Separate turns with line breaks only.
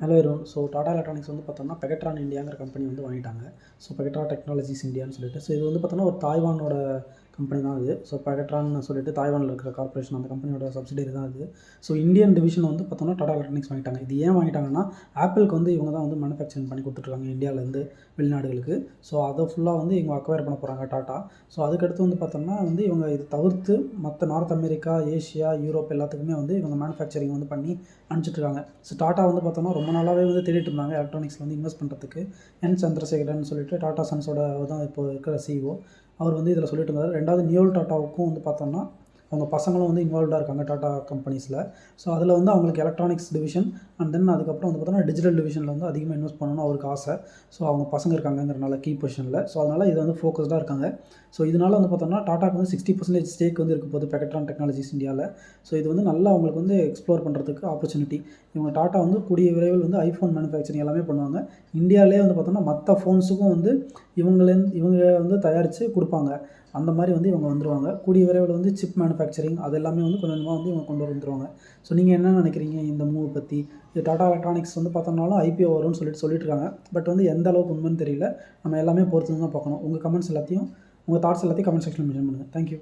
Hello everyone. So Tata electronics வந்து பார்த்தோம்னா Pegatron இந்தியாங்கிற company வந்து வாங்கிட்டாங்க. ஸோ பெகட்ரா டெக்னாலஜிஸ் இந்தியான்னு சொல்லிட்டு. ஸோ இது வந்து பார்த்தோம்னா ஒரு தாய்வானோட கம்பெனி தான் இது. ஸோ பெகட்ரான்னு சொல்லிட்டு தாய்வானில் இருக்கிற கார்பரேஷன், அந்த கம்பெனியோட சப்சிடரி தான் இது. ஸோ இந்தியன் டிவிஷன் வந்து பார்த்தோம்னா டாடா எலக்ட்ரானிக்ஸ் வாங்கிட்டாங்க. இது ஏன் வாங்கிட்டாங்கன்னா, ஆப்பிளுக்கு வந்து இவங்க தான் வந்து மேனுஃபேக்சரிங் பண்ணி கொடுத்துட்ருக்காங்க இந்தியாவிலேருந்து வெளிநாடுகளுக்கு. ஸோ அதை ஃபுல்லாக வந்து இவங்க அக்வயர் பண்ண போகிறாங்க டாட்டா. ஸோ அதுக்கடுத்து வந்து பார்த்தோம்னா வந்து இவங்க இது தவிர்த்து மற்ற நார்த் அமெரிக்கா, ஏஷியா, யூரோப் எல்லாத்துக்குமே வந்து இவங்க மேனுஃபேக்சரிங் வந்து பண்ணி அனுப்பிச்சிட்ருக்காங்க. ஸோ டாட்டா வந்து பார்த்தோம்னா ரொம்ப நாளாகவே வந்து தேடிட்டு இருந்தாங்க எலக்ட்ரானிக்ஸில் வந்து இன்வெஸ்ட் பண்ணுறதுக்கு. சந்திரசேகரன் சொல்லிட்டு டாடா சன்ஸோட தான் இப்போ இருக்கிற சிஇஓ. அவர் வந்து இதில் சொல்லிட்டு இருந்தார். ரெண்டாவது நியோல் டாட்டாவுக்கும் வந்து பார்த்தோம்னா அவங்க பசங்களும் வந்து இன்வால்வ்டாக இருக்காங்க டாடா கம்பெனிஸில். ஸோ அதில் வந்து அவங்களுக்கு எலக்ட்ரானிக்ஸ் டிவிஷன் அண்ட் தென் அதுக்கப்புறம் வந்து பார்த்தோம்னா டிஜிட்டல் டிவிஷனில் வந்து அதிகமாக இன்வெஸ்ட் பண்ணணும்னு அவருக்கு ஆசை. ஸோ அவங்க பசங்க இருக்காங்கங்கிறனால கீ பொசிஷனில். ஸோ அதனால் இது வந்து ஃபோக்கஸ்டாக இருக்காங்க. ஸோ இதனால் வந்து பார்த்தோம்னா டாட்டாக்கு வந்து 60% ஸ்டேக் வந்து இருக்க போகுது பெகட்ரான் டெக்னாலஜிஸ் இந்தியாவில். ஸோ இது வந்து நல்லா அவங்களுக்கு வந்து எக்ஸ்ப்ளோர் பண்ணுறதுக்கு ஆப்பர்ச்சுனிட்டி. இவங்க டாட்டா வந்து கூடிய விரைவில் வந்து ஐஃபோன் மேனுஃபேக்சரிங் எல்லாமே பண்ணுவாங்க. இந்தியாவிலே வந்து பார்த்தோம்னா மற்ற ஃபோன்ஸுக்கும் வந்து இவங்க வந்து தயாரித்து கொடுப்பாங்க. அந்த மாதிரி வந்து இவங்க வந்துருவாங்க. கூடிய விரைவில் வந்து சிப் மேனுஃபேக்சரிங் அது எல்லாமே வந்து கொஞ்சம் கொஞ்சமாக வந்து இவங்க கொண்டு வந்துருவாங்க. ஸோ நீங்கள் என்ன நினைக்கிறீங்க இந்த மூவ் பற்றி? இது டாடா எலக்ட்ரானிக்ஸ் வந்து பார்த்தோம்னாலும் ஐபிஓ வரும்னு சொல்லிட்டு இருக்காங்க. பட் வந்து எந்த அளவுக்கு உண்மைன்னு தெரியல. நம்ம எல்லாமே பொறுத்து தான் பார்க்கணும். உங்கள் கமெண்ட்ஸ் எல்லாத்தையும், உங்கள் தாட்ஸ் எல்லாத்தையும் கமெண்ட் செக்ஷனில் மென்ஷன் பண்ணுங்கள். தேங்க்யூ.